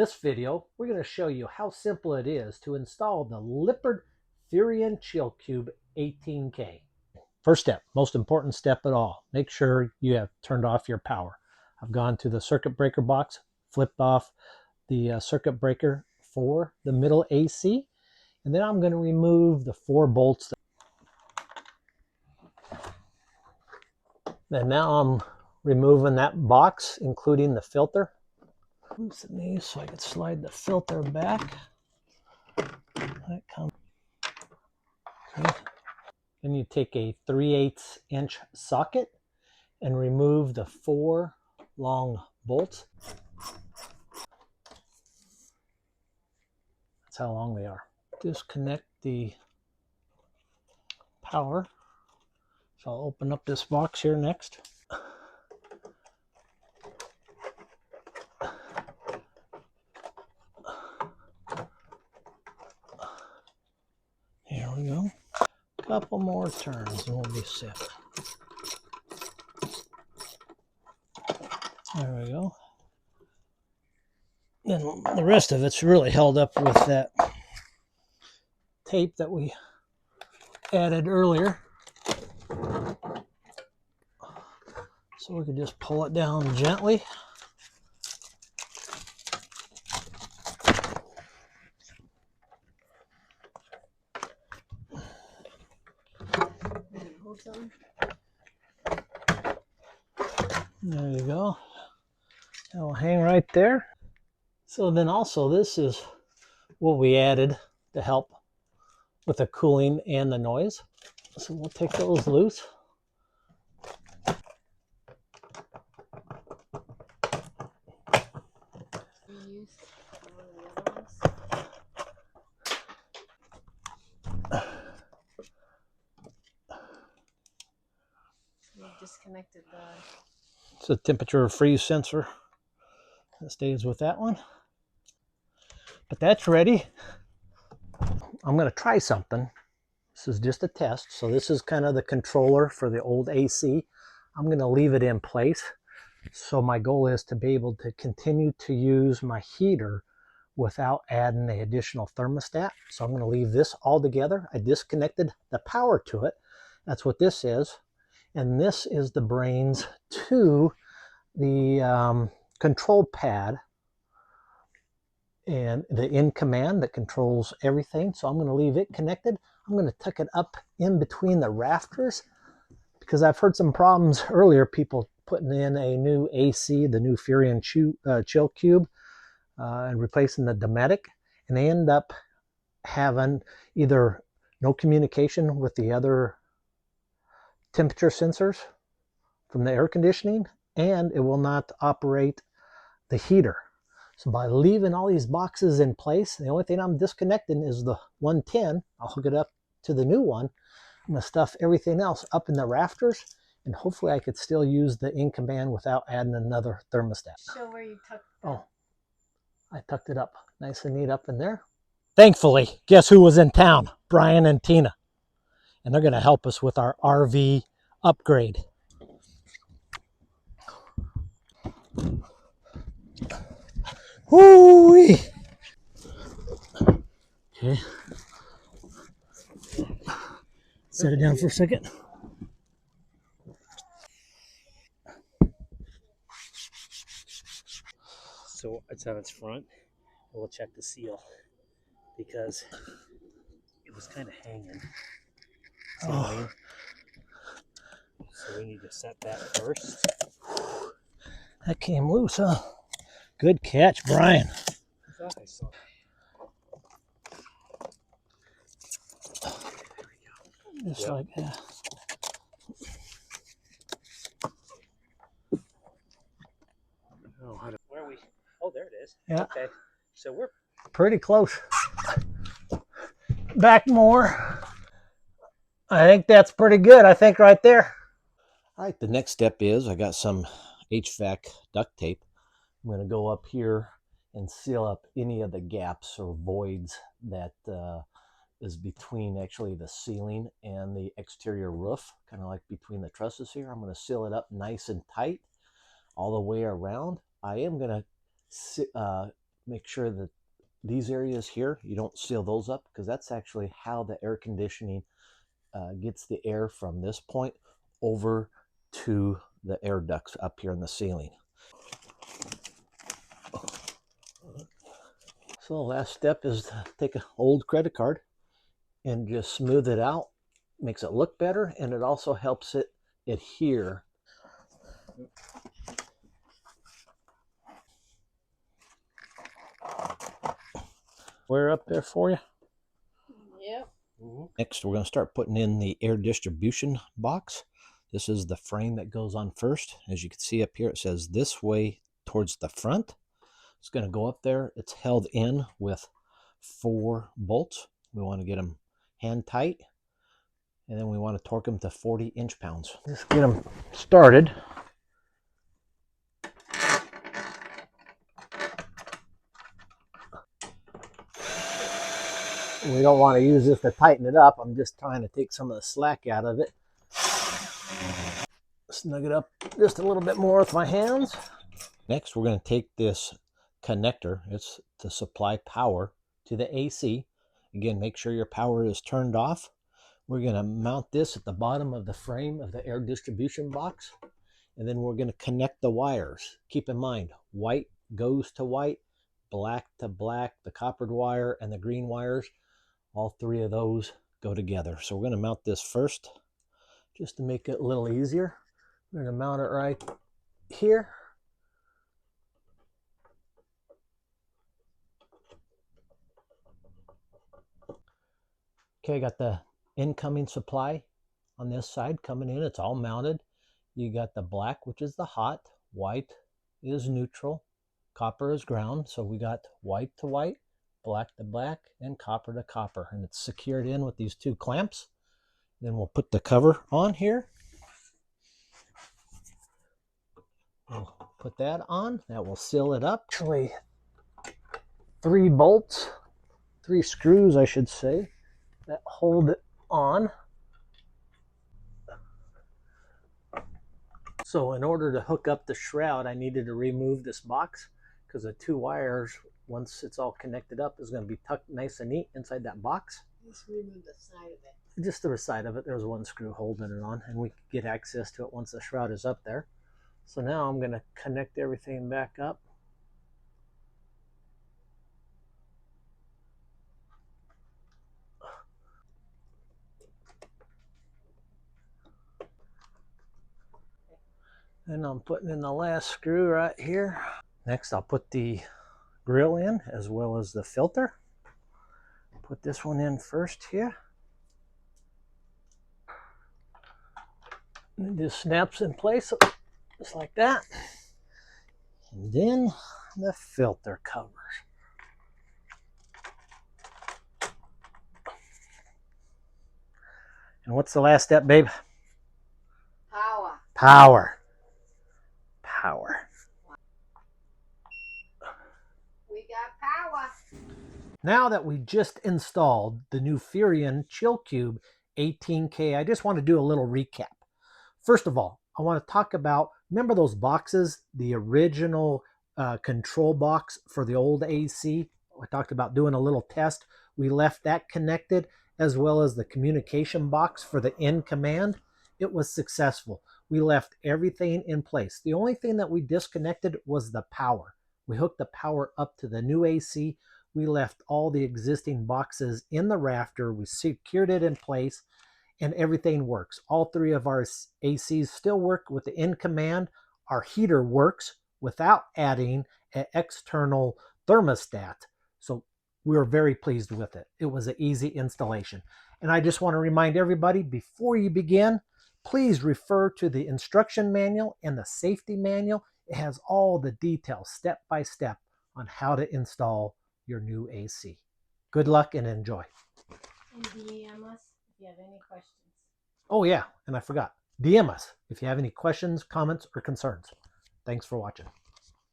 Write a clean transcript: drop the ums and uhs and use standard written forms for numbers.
This video, we're going to show you how simple it is to install the Lippert Furrion Chill Cube 18K. First step, most important step at all, make sure you have turned off your power. I've gone to the circuit breaker box, flipped off the circuit breaker for the middle AC, and then I'm going to remove the 4 bolts. And now I'm removing that box, including the filter. Loosen these so I can slide the filter back. That comes. Okay. Then you take a 3/8 inch socket and remove the 4 long bolts. That's how long they are. Disconnect the power. So I'll open up this box here next. Here we go. Couple more turns and we'll be set. There we go. Then the rest of it's really held up with that tape that we added earlier. So we can just pull it down gently. There you go. That will hang right there. So then also this is what we added to help with the cooling and the noise. So we'll take those loose. Disconnected the... It's a temperature freeze sensor that stays with that one. But that's ready. I'm going to try something. This is just a test. So this is kind of the controller for the old AC. I'm going to leave it in place. So my goal is to be able to continue to use my heater without adding the additional thermostat. So I'm going to leave this all together. I disconnected the power to it. That's what this is. And this is the brains to the control pad and the in command that controls everything. So I'm going to leave it connected. I'm going to tuck it up in between the rafters because I've heard some problems earlier, people putting in a new AC, the new Furrion Chill Cube, and replacing the Dometic, and they end up having either no communication with the other temperature sensors from the air conditioning, and it will not operate the heater. So by leaving all these boxes in place, the only thing I'm disconnecting is the 110. I'll hook it up to the new one. I'm going to stuff everything else up in the rafters, and hopefully I could still use the in command without adding another thermostat. Show where you tucked it. Oh, I tucked it up nice and neat up in there. Thankfully, guess who was in town? Brian and Tina. And they're going to help us with our RV upgrade. Woo-wee! Okay. Set it down for a second. So it's on its front. We'll check the seal because it was kind of hanging. Oh. So we need to set that first. That came loose, huh? Good catch, Brian. I thought I saw. Just like that. Oh, where are we? Oh, there it is. Yeah. Okay. So we're pretty close. Back more. I think that's pretty good. I think right there. All right, the next step is I got some HVAC duct tape. I'm going to go up here and seal up any of the gaps or voids that is between actually the ceiling and the exterior roof, kind of like between the trusses here. I'm going to seal it up nice and tight all the way around. I am going to make sure that these areas here, you don't seal those up, because that's actually how the air conditioning gets the air from this point over to the air ducts up here in the ceiling. So the last step is to take an old credit card and just smooth it out. Makes it look better, and it also helps it adhere. We're up there for you. Yep. Next, we're going to start putting in the air distribution box. This is the frame that goes on first. As you can see up here, it says this way towards the front. It's going to go up there. It's held in with 4 bolts. We want to get them hand tight, and then we want to torque them to 40 inch-pounds. Just get them started. We don't want to use this to tighten it up. I'm just trying to take some of the slack out of it. Snug it up just a little bit more with my hands. Next, we're going to take this connector. It's to supply power to the AC. Again, make sure your power is turned off. We're going to mount this at the bottom of the frame of the air distribution box. And then we're going to connect the wires. Keep in mind, white goes to white, black to black, the coppered wire and the green wires. All 3 of those go together. So we're going to mount this first just to make it a little easier. We're going to mount it right here. Okay, I got the incoming supply on this side coming in. It's all mounted. You got the black, which is the hot, white is neutral, copper is ground. So we got white to white, black to black, and copper to copper. And it's secured in with these 2 clamps. Then we'll put the cover on here. We'll put that on. That will seal it up. Actually, 3 bolts, 3 screws, I should say, that hold it on. So in order to hook up the shroud, I needed to remove this box, because the 2 wires, once it's all connected up, is going to be tucked nice and neat inside that box. Just remove the side of it. Just the side of it. There's 1 screw holding it on, and we can get access to it once the shroud is up there. So now I'm going to connect everything back up. And I'm putting in the last screw right here. Next, I'll put the grill in as well as the filter. Put this one in first here. And it just snaps in place just like that. And then the filter covers. And what's the last step, babe? Power. Power. Power. We got power. Now that we just installed the new Furrion Chill Cube 18K, I just want to do a little recap. First of all, I want to talk about, remember those boxes, the original control box for the old AC? I talked about doing a little test. We left that connected, as well as the communication box for the in command. It was successful. We left everything in place. The only thing that we disconnected was the power. We hooked the power up to the new AC. We left all the existing boxes in the rafter. We secured it in place, and everything works. All 3 of our ACs still work with the in command. Our heater works without adding an external thermostat. So we were very pleased with it. It was an easy installation. And I just want to remind everybody, before you begin, please refer to the instruction manual and the safety manual. It has all the details, step by step, on how to install your new AC. Good luck and enjoy. And DM us if you have any questions. Oh yeah, and I forgot, DM us if you have any questions, comments, or concerns. Thanks for watching.